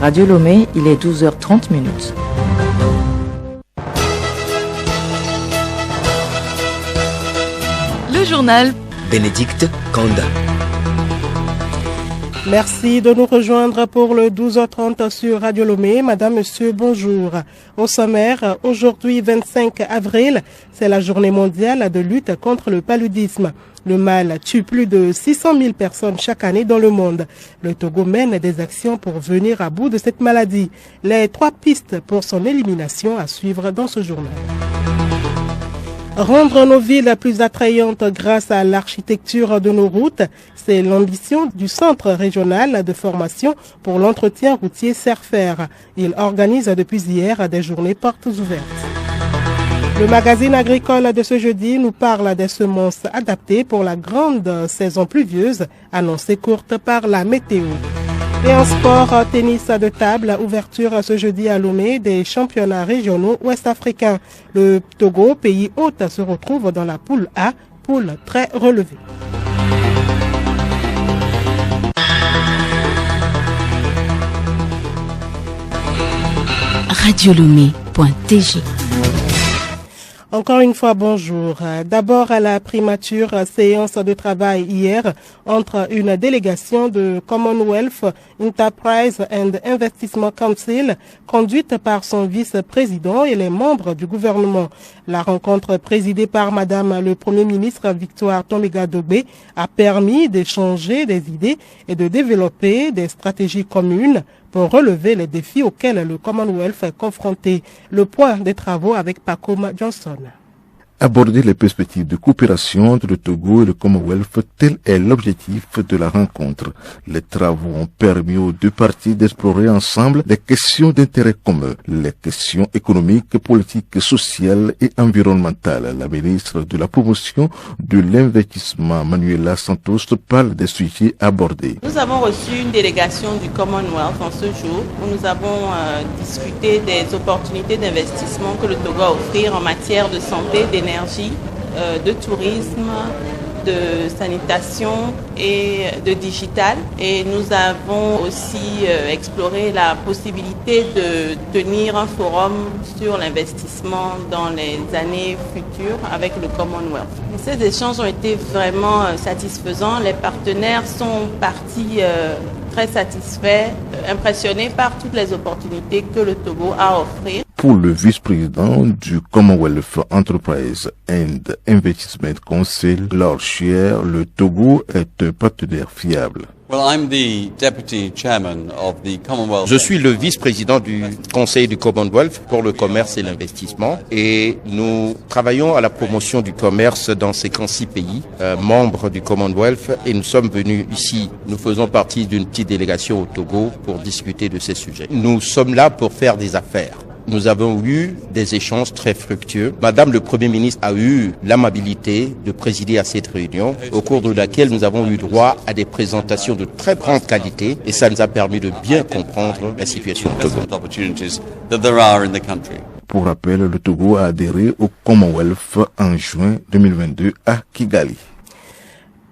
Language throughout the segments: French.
Radio Lomé, il est 12h30 minutes. Le journal Bénédicte Kanda. Merci de nous rejoindre pour le 12h30 sur Radio Lomé. Madame, Monsieur, bonjour. Au sommaire, aujourd'hui 25 avril, c'est la journée mondiale de lutte contre le paludisme. Le mal tue plus de 600 000 personnes chaque année dans le monde. Le Togo mène des actions pour venir à bout de cette maladie. Les 3 pistes pour son élimination à suivre dans ce journal. Rendre nos villes plus attrayantes grâce à l'architecture de nos routes, c'est l'ambition du Centre régional de formation pour l'entretien routier CERFER. Il organise depuis hier des journées portes ouvertes. Le magazine agricole de ce jeudi nous parle des semences adaptées pour la grande saison pluvieuse, annoncée courte par la météo. Et en sport, tennis de table, ouverture ce jeudi à Lomé des championnats régionaux ouest-africains. Le Togo, pays hôte, se retrouve dans la poule A, poule très relevée. radiolomé.tg. Encore une fois, bonjour. D'abord à la primature, séance de travail hier entre une délégation de Commonwealth Enterprise and Investment Council conduite par son vice-président et les membres du gouvernement. La rencontre présidée par Madame le Premier ministre Victoire Tomiga-Dogbe a permis d'échanger des idées et de développer des stratégies communes pour relever les défis auxquels le Commonwealth est confronté. Le point des travaux avec Pacom Johnson. Aborder les perspectives de coopération entre le Togo et le Commonwealth, tel est l'objectif de la rencontre. Les travaux ont permis aux deux parties d'explorer ensemble les questions d'intérêt commun, les questions économiques, politiques, sociales et environnementales. La ministre de la Promotion de l'Investissement, Manuela Santos, parle des sujets abordés. Nous avons reçu une délégation du Commonwealth en ce jour où nous avons discuté des opportunités d'investissement que le Togo a offrir en matière de santé, d'énergie, de tourisme, de sanitation et de digital. Et nous avons aussi exploré la possibilité de tenir un forum sur l'investissement dans les années futures avec le Commonwealth. Ces échanges ont été vraiment satisfaisants. Les partenaires sont partis très satisfaits, impressionnés par toutes les opportunités que le Togo a à offrir. Pour le vice-président du Commonwealth Enterprise and Investment Council, Lord Shear, le Togo est un partenaire fiable. Je suis le vice-président du Conseil du Commonwealth pour le commerce et l'investissement et nous travaillons à la promotion du commerce dans ces 56 pays membres du Commonwealth et nous sommes venus ici. Nous faisons partie d'une petite délégation au Togo pour discuter de ces sujets. Nous sommes là pour faire des affaires. Nous avons eu des échanges très fructueux. Madame le Premier ministre a eu l'amabilité de présider à cette réunion, au cours de laquelle nous avons eu droit à des présentations de très grande qualité et ça nous a permis de bien comprendre la situation au Togo. Pour rappel, le Togo a adhéré au Commonwealth en juin 2022 à Kigali.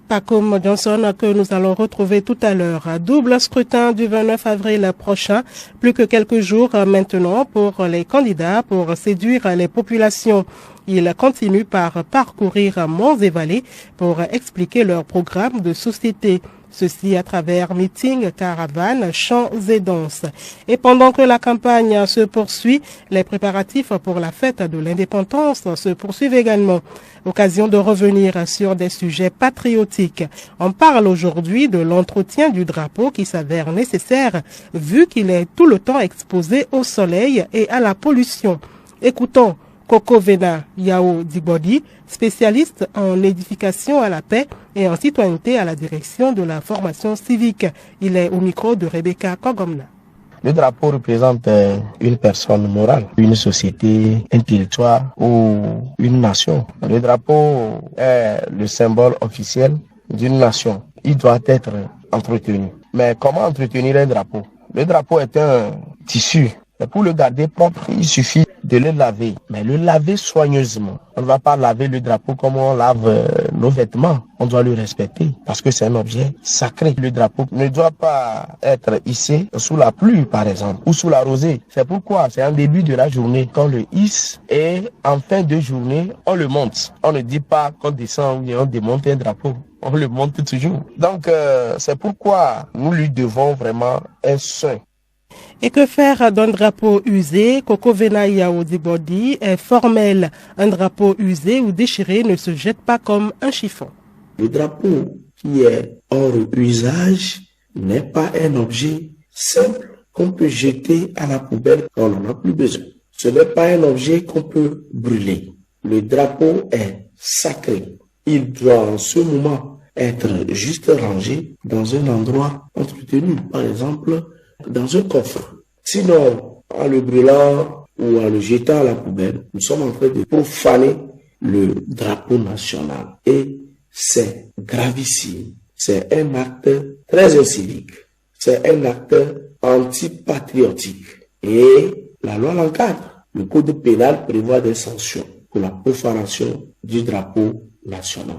Pacom Johnson que nous allons retrouver tout à l'heure. Double scrutin du 29 avril prochain. Plus que quelques jours maintenant pour les candidats pour séduire les populations. Ils continuent par parcourir monts et vallées pour expliquer leur programme de société. Ceci à travers meetings, caravanes, chants et danses. Et pendant que la campagne se poursuit, les préparatifs pour la fête de l'indépendance se poursuivent également. Occasion de revenir sur des sujets patriotiques. On parle aujourd'hui de l'entretien du drapeau qui s'avère nécessaire vu qu'il est tout le temps exposé au soleil et à la pollution. Écoutons Koko Vena Yao Digbodi, spécialiste en édification à la paix et en citoyenneté à la direction de la formation civique. Il est au micro de Rebecca Kogomna. Le drapeau représente une personne morale, une société, un territoire ou une nation. Le drapeau est le symbole officiel d'une nation. Il doit être entretenu. Mais comment entretenir un drapeau? Le drapeau est un tissu Mais pour le garder propre, il suffit de le laver. Mais le laver soigneusement. On ne va pas laver le drapeau comme on lave nos vêtements. On doit le respecter parce que c'est un objet sacré. Le drapeau ne doit pas être hissé sous la pluie, par exemple, ou sous la rosée. C'est pourquoi c'est en début de la journée qu'on le hisse et en fin de journée, on le monte. On ne dit pas qu'on descend ou on démonte un drapeau. On le monte toujours. Donc, c'est pourquoi nous lui devons vraiment un soin. Et que faire d'un drapeau usé? Koko Venaya Odibodi est formel. Un drapeau usé ou déchiré ne se jette pas comme un chiffon. Le drapeau qui est hors usage n'est pas un objet simple qu'on peut jeter à la poubelle quand on n'en a plus besoin. Ce n'est pas un objet qu'on peut brûler. Le drapeau est sacré. Il doit en ce moment être juste rangé dans un endroit entretenu, par exemple dans un coffre. Sinon, en le brûlant ou en le jetant à la poubelle, nous sommes en train de profaner le drapeau national. Et c'est gravissime. C'est un acte très incivique. C'est un acte antipatriotique. Et la loi l'encadre. Le code pénal prévoit des sanctions pour la profanation du drapeau national.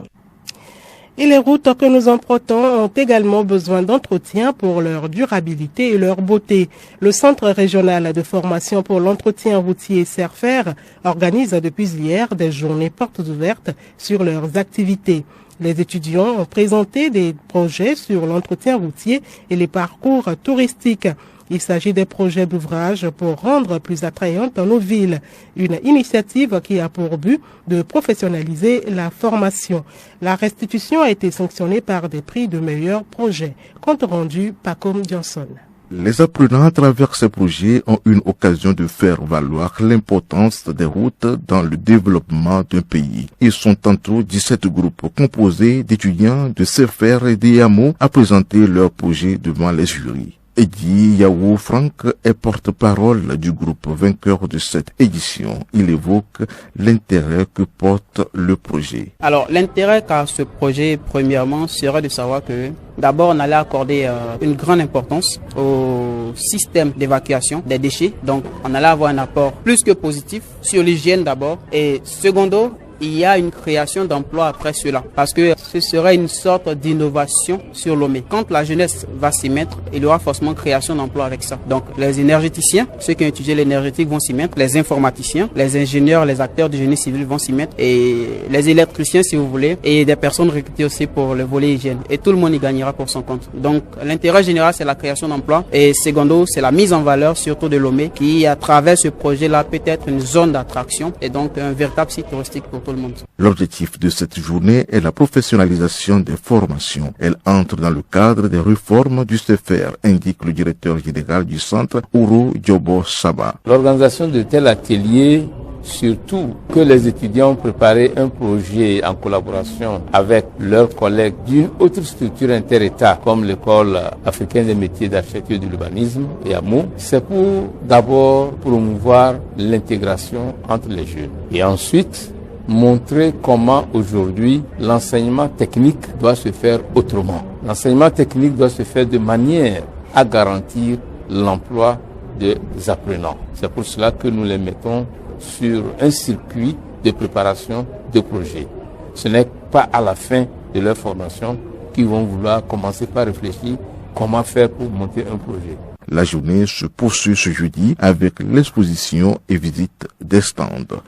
Et les routes que nous empruntons ont également besoin d'entretien pour leur durabilité et leur beauté. Le Centre régional de formation pour l'entretien routier CERFER organise depuis hier des journées portes ouvertes sur leurs activités. Les étudiants ont présenté des projets sur l'entretien routier et les parcours touristiques. Il s'agit des projets d'ouvrage pour rendre plus attrayantes nos villes. Une initiative qui a pour but de professionnaliser la formation. La restitution a été sanctionnée par des prix de meilleurs projets. Compte rendu Pacom Johnson. Les apprenants à travers ces projets ont une occasion de faire valoir l'importance des routes dans le développement d'un pays. Ils sont tantôt 17 groupes composés d'étudiants de CERFER et d'IAMO à présenter leurs projets devant les jurys. Eddie Yao Franck est porte-parole du groupe vainqueur de cette édition. Il évoque l'intérêt que porte le projet. Alors, l'intérêt qu'a ce projet, premièrement, serait de savoir que d'abord, on allait accorder une grande importance au système d'évacuation des déchets. Donc, on allait avoir un apport plus que positif sur l'hygiène d'abord. Et secondo, il y a une création d'emplois après cela, parce que ce serait une sorte d'innovation sur Lomé. Quand la jeunesse va s'y mettre, il y aura forcément création d'emplois avec ça. Donc les énergéticiens, ceux qui ont étudié l'énergétique vont s'y mettre, les informaticiens, les ingénieurs, les acteurs du génie civil vont s'y mettre, et les électriciens si vous voulez, et des personnes recrutées aussi pour le volet hygiène. Et tout le monde y gagnera pour son compte. Donc l'intérêt général, c'est la création d'emplois, et secondo, c'est la mise en valeur surtout de Lomé, qui à travers ce projet-là peut être une zone d'attraction, et donc un véritable site touristique pour tout le monde. L'objectif de cette journée est la professionnalisation des formations. Elle entre dans le cadre des réformes du CERFER, indique le directeur général du centre, Ouro Diobo Saba. L'organisation de tels ateliers, surtout que les étudiants ont préparé un projet en collaboration avec leurs collègues d'une autre structure inter-État, comme l'école africaine des métiers d'architecture et de l'urbanisme, EAMO, c'est pour d'abord promouvoir l'intégration entre les jeunes. Et ensuite, montrer comment aujourd'hui l'enseignement technique doit se faire autrement. L'enseignement technique doit se faire de manière à garantir l'emploi des apprenants. C'est pour cela que nous les mettons sur un circuit de préparation de projets. Ce n'est pas à la fin de leur formation qu'ils vont vouloir commencer par réfléchir comment faire pour monter un projet. La journée se poursuit ce jeudi avec l'exposition et visite des stands.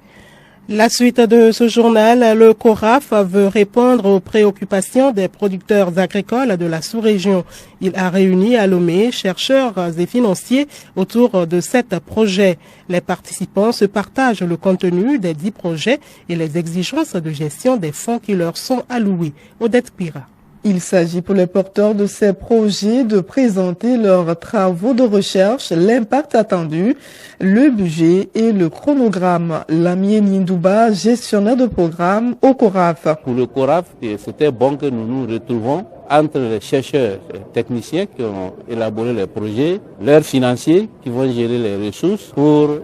La suite de ce journal, le CORAF veut répondre aux préoccupations des producteurs agricoles de la sous-région. Il a réuni à Lomé chercheurs et financiers autour de 7 projets. Les participants se partagent le contenu des 10 projets et les exigences de gestion des fonds qui leur sont alloués. Odette Pira. Il s'agit pour les porteurs de ces projets de présenter leurs travaux de recherche, l'impact attendu, le budget et le chronogramme. Lamien Nindouba, gestionnaire de programme au CORAF. Pour le CORAF, c'était bon que nous nous retrouvons entre les chercheurs et techniciens qui ont élaboré les projets, leurs financiers qui vont gérer les ressources pour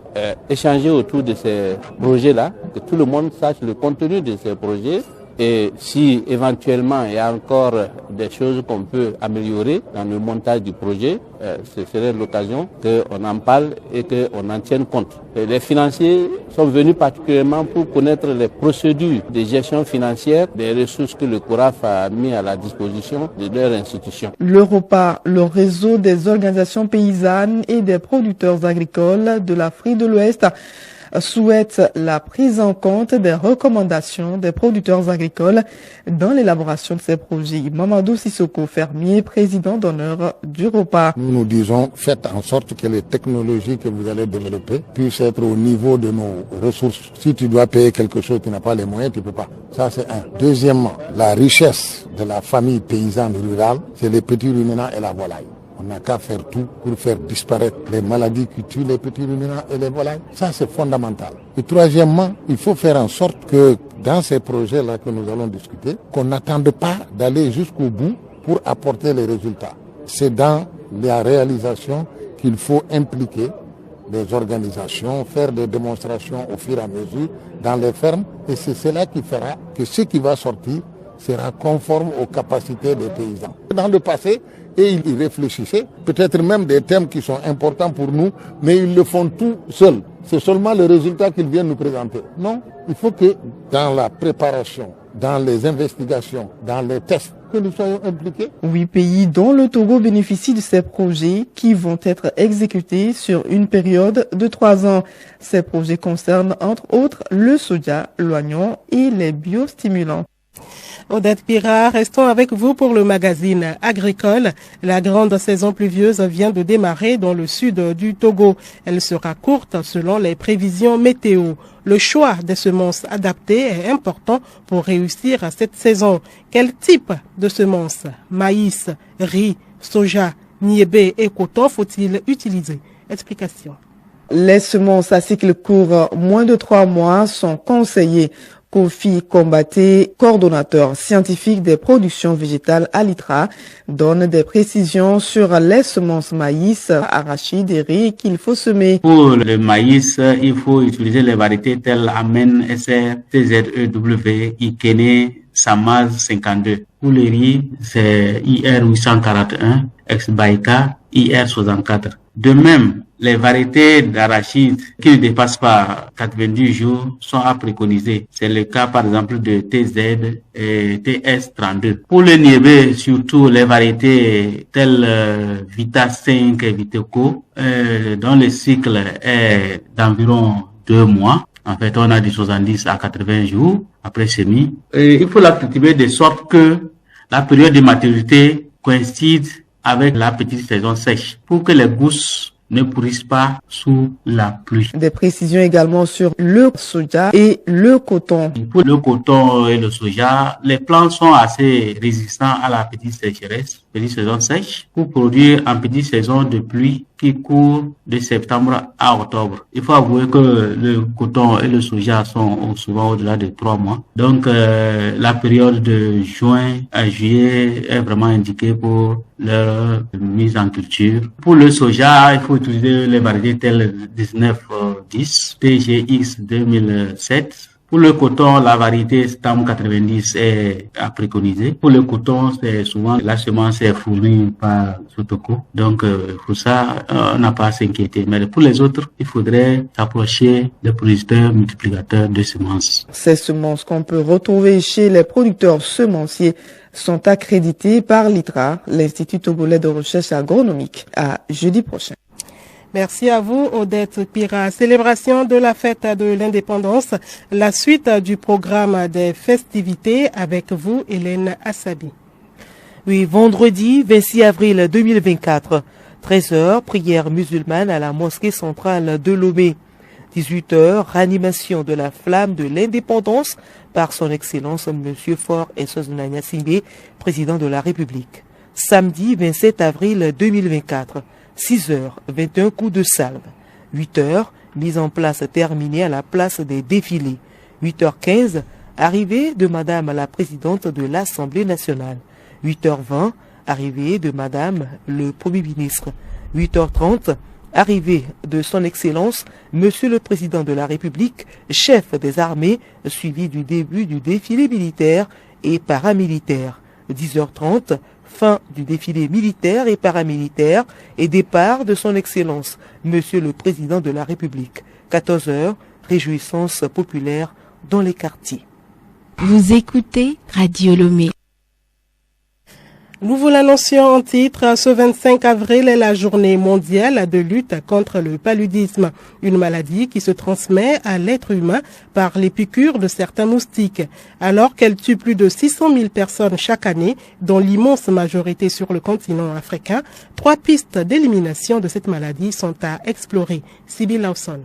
échanger autour de ces projets-là, que tout le monde sache le contenu de ces projets Et si éventuellement il y a encore des choses qu'on peut améliorer dans le montage du projet, ce serait l'occasion qu'on en parle et qu'on en tienne compte. Et les financiers sont venus particulièrement pour connaître les procédures de gestion financière des ressources que le CORAF a mis à la disposition de leur institution. L'Europa, le réseau des organisations paysannes et des producteurs agricoles de l'Afrique de l'Ouest, souhaite la prise en compte des recommandations des producteurs agricoles dans l'élaboration de ces projets. Mamadou Sissoko, fermier, président d'honneur d'Europa. Nous disons, faites en sorte que les technologies que vous allez développer puissent être au niveau de nos ressources. Si tu dois payer quelque chose, tu n'as pas les moyens, tu ne peux pas. Ça, c'est un. Deuxièmement, la richesse de la famille paysanne rurale, c'est les petits ruminants et la volaille. On n'a qu'à faire tout pour faire disparaître les maladies qui tuent les petits ruminants et les volailles. Ça, c'est fondamental. Et troisièmement, il faut faire en sorte que dans ces projets-là que nous allons discuter, qu'on n'attende pas d'aller jusqu'au bout pour apporter les résultats. C'est dans la réalisation qu'il faut impliquer les organisations, faire des démonstrations au fur et à mesure dans les fermes. Et c'est cela qui fera que ce qui va sortir sera conforme aux capacités des paysans. Dans le passé, et ils réfléchissaient, peut-être même des thèmes qui sont importants pour nous, mais ils le font tout seuls. C'est seulement le résultat qu'ils viennent nous présenter. Non, il faut que dans la préparation, dans les investigations, dans les tests, que nous soyons impliqués. 8 pays dont le Togo bénéficient de ces projets qui vont être exécutés sur une période de 3 ans. Ces projets concernent entre autres le soja, l'oignon et les biostimulants. Odette Pira, restons avec vous pour le magazine agricole. La grande saison pluvieuse vient de démarrer dans le sud du Togo. Elle sera courte selon les prévisions météo. Le choix des semences adaptées est important pour réussir cette saison. Quel type de semences, maïs, riz, soja, niébé et coton faut-il utiliser? Explication. Les semences à cycle court, moins de 3 mois, sont conseillées. Kofi Kombaté, coordonnateur scientifique des productions végétales à l'ITRA, donne des précisions sur les semences maïs, arachides et riz qu'il faut semer. Pour le maïs, il faut utiliser les variétés telles Amen, SR, TZEW, Ikene, Samaz 52. Pour le riz, c'est IR 841, Ex-Baïka, IR 64. De même, les variétés d'arachides qui ne dépassent pas 90 jours sont à préconiser. C'est le cas par exemple de TZ et TS32. Pour le niébé, surtout les variétés telles Vita 5 et Viteco, dont le cycle est d'environ 2 mois. En fait, on a du 70 à 80 jours après semis. Il faut la cultiver de sorte que la période de maturité coïncide avec la petite saison sèche pour que les gousses ne pourrissent pas sous la pluie. Des précisions également sur le soja et le coton. Pour le coton et le soja, les plantes sont assez résistants à la petite sécheresse, petite saison sèche, pour produire en petite saison de pluie qui court de septembre à octobre. Il faut avouer que le coton et le soja sont souvent au-delà de 3 mois. Donc, la période de juin à juillet est vraiment indiquée pour leur mise en culture. Pour le soja, il faut utiliser les variétés telles 1910, TGX 2007. Pour le coton, la variété Stam 90 est à préconiser. Pour le coton, c'est souvent la semence est fournie par Sotoko. Donc, pour ça, on n'a pas à s'inquiéter. Mais pour les autres, il faudrait s'approcher des producteurs multiplicateurs de semences. Ces semences qu'on peut retrouver chez les producteurs semenciers sont accréditées par l'ITRA, l'Institut togolais de recherche agronomique, à jeudi prochain. Merci à vous, Odette Pira. Célébration de la fête de l'indépendance, la suite du programme des festivités avec vous, Hélène Assabi. Oui, vendredi 26 avril 2024, 13h, prière musulmane à la mosquée centrale de Lomé. 18h, ranimation de la flamme de l'indépendance par son Excellence Monsieur Faure Essouzou-Na Gnassingbé, président de la République. Samedi 27 avril 2024. 6h, 21 coups de salve. 8h, mise en place terminée à la place des défilés. 8h15, arrivée de Madame la Présidente de l'Assemblée nationale. 8h20, arrivée de Madame le Premier ministre. 8h30, Arrivée de son Excellence, Monsieur le Président de la République, chef des armées, suivi du début du défilé militaire et paramilitaire. 10h30, fin du défilé militaire et paramilitaire et départ de son Excellence, Monsieur le Président de la République. 14h, réjouissance populaire dans les quartiers. Vous écoutez Radio Lomé. Nous vous l'annoncions en titre, ce 25 avril est la journée mondiale de lutte contre le paludisme, une maladie qui se transmet à l'être humain par les piqûres de certains moustiques. Alors qu'elle tue plus de 600 000 personnes chaque année, dont l'immense majorité sur le continent africain, 3 pistes d'élimination de cette maladie sont à explorer. Sybille Lawson.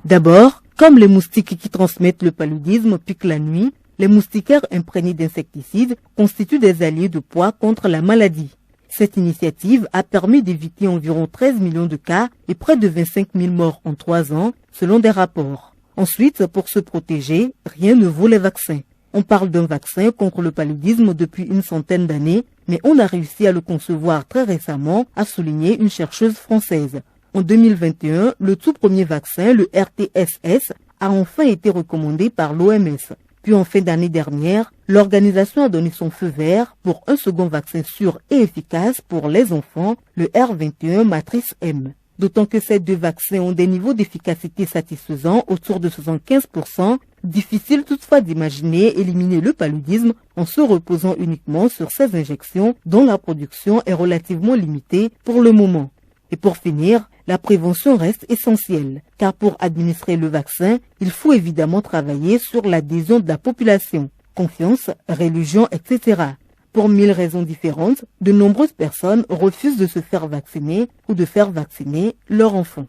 D'abord, comme les moustiques qui transmettent le paludisme piquent la nuit, les moustiquaires imprégnés d'insecticides constituent des alliés de poids contre la maladie. Cette initiative a permis d'éviter environ 13 millions de cas et près de 25 000 morts en 3 ans, selon des rapports. Ensuite, pour se protéger, rien ne vaut les vaccins. On parle d'un vaccin contre le paludisme depuis une centaine d'années, mais on a réussi à le concevoir très récemment, a souligné une chercheuse française. En 2021, le tout premier vaccin, le RTSS, a enfin été recommandé par l'OMS. Puis en fin d'année dernière, l'organisation a donné son feu vert pour un second vaccin sûr et efficace pour les enfants, le R21 Matrice M. D'autant que ces 2 vaccins ont des niveaux d'efficacité satisfaisants autour de 75%, difficile toutefois d'imaginer éliminer le paludisme en se reposant uniquement sur ces injections dont la production est relativement limitée pour le moment. Et pour finir, la prévention reste essentielle, car pour administrer le vaccin, il faut évidemment travailler sur l'adhésion de la population, confiance, religion, etc. Pour 1000 raisons différentes, de nombreuses personnes refusent de se faire vacciner ou de faire vacciner leurs enfants.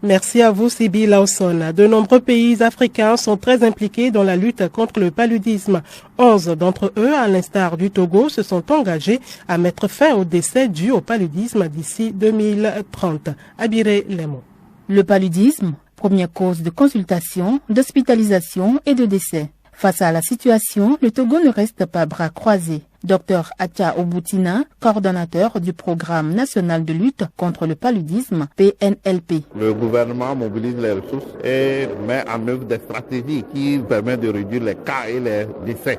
Merci à vous, Sybille Lawson. De nombreux pays africains sont très impliqués dans la lutte contre le paludisme. 11 d'entre eux, à l'instar du Togo, se sont engagés à mettre fin au décès dû au paludisme d'ici 2030. Abiré Lemo. Le paludisme, première cause de consultation, d'hospitalisation et de décès. Face à la situation, le Togo ne reste pas bras croisés. Dr Atia Oboutina, coordonnateur du programme national de lutte contre le paludisme, PNLP. Le gouvernement mobilise les ressources et met en œuvre des stratégies qui permettent de réduire les cas et les décès.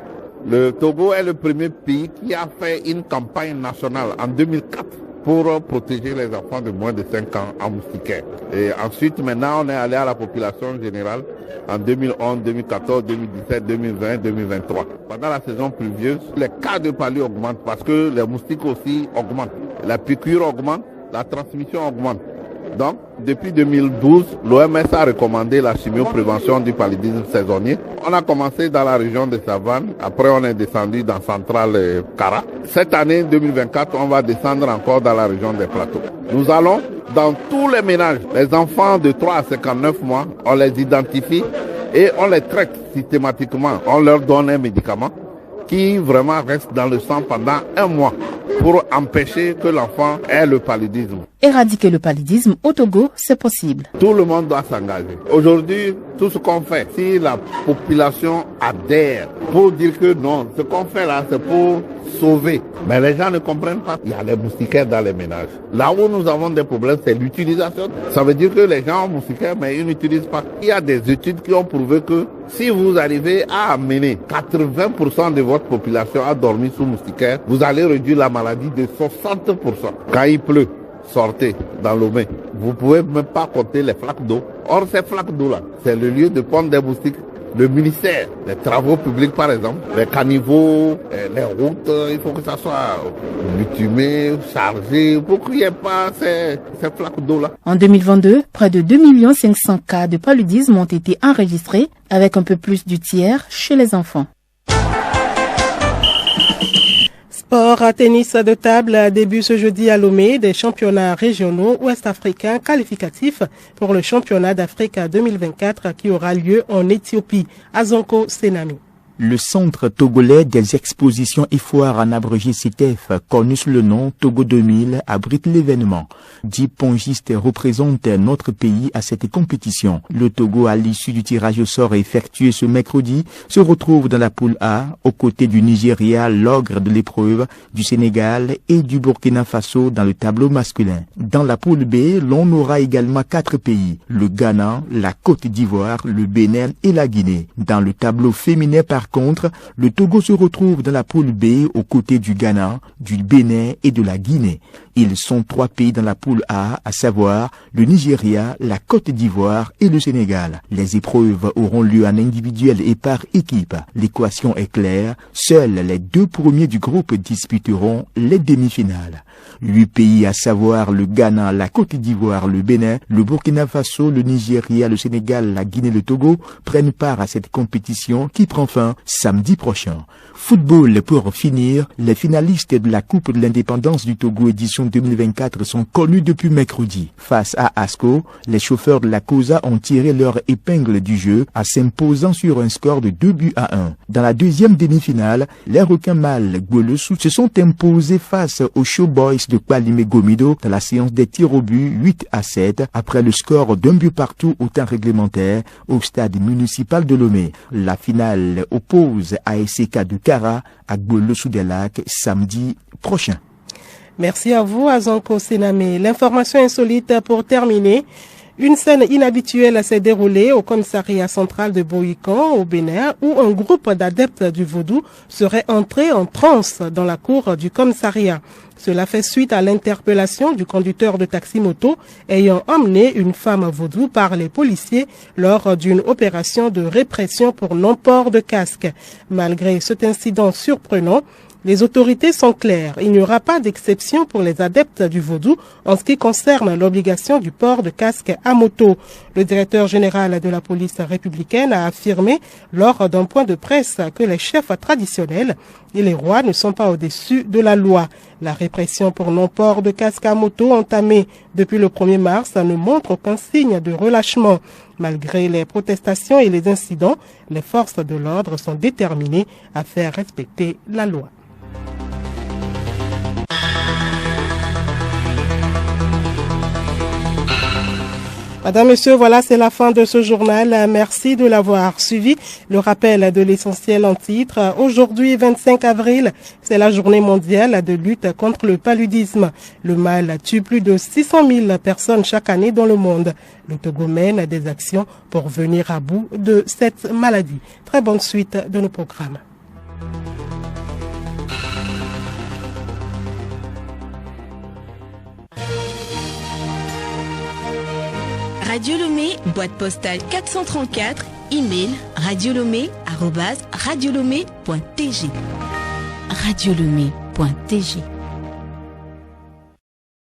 Le Togo est le premier pays qui a fait une campagne nationale en 2004 pour protéger les enfants de moins de 5 ans en moustiquaire. Et ensuite, maintenant, on est allé à la population générale en 2011, 2014, 2017, 2020, 2023. Pendant la saison pluvieuse, les cas de palu augmentent parce que les moustiques aussi augmentent. La piqûre augmente, la transmission augmente. Donc, depuis 2012, l'OMS a recommandé la chimioprévention du paludisme saisonnier. On a commencé dans la région de Savane, après on est descendu dans Centrale Kara. Cette année, 2024, on va descendre encore dans la région des plateaux. Nous allons dans tous les ménages, les enfants de 3 à 59 mois, on les identifie et on les traite systématiquement. On leur donne un médicament qui vraiment reste dans le sang pendant 1 mois pour empêcher que l'enfant ait le paludisme. Éradiquer le paludisme au Togo, c'est possible. Tout le monde doit s'engager. Aujourd'hui, tout ce qu'on fait, si la population adhère pour dire que non, ce qu'on fait là, c'est pour sauver. Mais les gens ne comprennent pas. Il y a les moustiquaires dans les ménages. Là où nous avons des problèmes, c'est l'utilisation. Ça veut dire que les gens ont moustiquaires, mais ils n'utilisent pas. Il y a des études qui ont prouvé que si vous arrivez à amener 80% de votre population à dormir sous moustiquaire, vous allez réduire la maladie de 60%. Quand il pleut, sortez dans l'eau. Vous pouvez même pas compter les flaques d'eau. Or, ces flaques d'eau là, c'est le lieu de pondre des moustiques. Le ministère, les travaux publics par exemple, les caniveaux, les routes, il faut que ça soit bitumé, chargé, pour qu'il n'y ait pas ces flaques d'eau là. En 2022, près de 2 500 000 cas de paludisme ont été enregistrés, avec un peu plus du tiers chez les enfants. Sport à tennis de table début ce jeudi à Lomé des championnats régionaux ouest-africains qualificatifs pour le championnat d'Afrique 2024 qui aura lieu en Éthiopie, à Zonko Senami. Le Centre togolais des expositions et foires en abrégé CETEF, connu sous le nom Togo 2000, abrite l'événement. 10 pongistes représentent notre pays à cette compétition. Le Togo, à l'issue du tirage au sort effectué ce mercredi, se retrouve dans la poule A, aux côtés du Nigeria, l'ogre de l'épreuve, du Sénégal et du Burkina Faso dans le tableau masculin. Dans la poule B, l'on aura également 4 pays, le Ghana, la Côte d'Ivoire, le Bénin et la Guinée. Dans le tableau féminin, par contre, le Togo se retrouve dans la poule B aux côtés du Ghana, du Bénin et de la Guinée. Ils sont 3 pays dans la poule A, à savoir le Nigeria, la Côte d'Ivoire et le Sénégal. Les épreuves auront lieu en individuel et par équipe. L'équation est claire, seuls les 2 premiers du groupe disputeront les demi-finales. 8 pays, à savoir le Ghana, la Côte d'Ivoire, le Bénin, le Burkina Faso, le Nigeria, le Sénégal, la Guinée et le Togo, prennent part à cette compétition qui prend fin samedi prochain. Football pour finir, les finalistes de la Coupe de l'Indépendance du Togo édition 2024 sont connus depuis mercredi. Face à Asco, les chauffeurs de la COSA ont tiré leur épingle du jeu en s'imposant sur un score de 2-1. Dans la deuxième demi-finale, les requins mâles Gouelessou se sont imposés face aux Showboys de Kwalimé Gomido dans la séance des tirs au but 8-7 après le score d'1 but partout au temps réglementaire au stade municipal de Lomé. La finale oppose ASK de Kara à Gouelessou-des-Lacs samedi prochain. Merci à vous, Azonko Sename. L'information insolite pour terminer. Une scène inhabituelle s'est déroulée au commissariat central de Boïkan, au Bénin, où un groupe d'adeptes du vaudou serait entré en transe dans la cour du commissariat. Cela fait suite à l'interpellation du conducteur de taxi-moto ayant emmené une femme vaudou par les policiers lors d'une opération de répression pour non-port de casque. Malgré cet incident surprenant, les autorités sont claires. Il n'y aura pas d'exception pour les adeptes du vaudou en ce qui concerne l'obligation du port de casque à moto. Le directeur général de la police républicaine a affirmé lors d'un point de presse que les chefs traditionnels et les rois ne sont pas au-dessus de la loi. La répression pour non-port de casque à moto entamée depuis le 1er mars ne montre aucun signe de relâchement. Malgré les protestations et les incidents, les forces de l'ordre sont déterminées à faire respecter la loi. Madame, Monsieur, voilà, c'est la fin de ce journal. Merci de l'avoir suivi. Le rappel de l'essentiel en titre. Aujourd'hui, 25 avril, c'est la journée mondiale de lutte contre le paludisme. Le mal tue plus de 600 000 personnes chaque année dans le monde. Le Togo mène des actions pour venir à bout de cette maladie. Très bonne suite de nos programmes. Radio Lomé, boîte postale 434, email radiolomé@radiolomé.tg. radiolomé.tg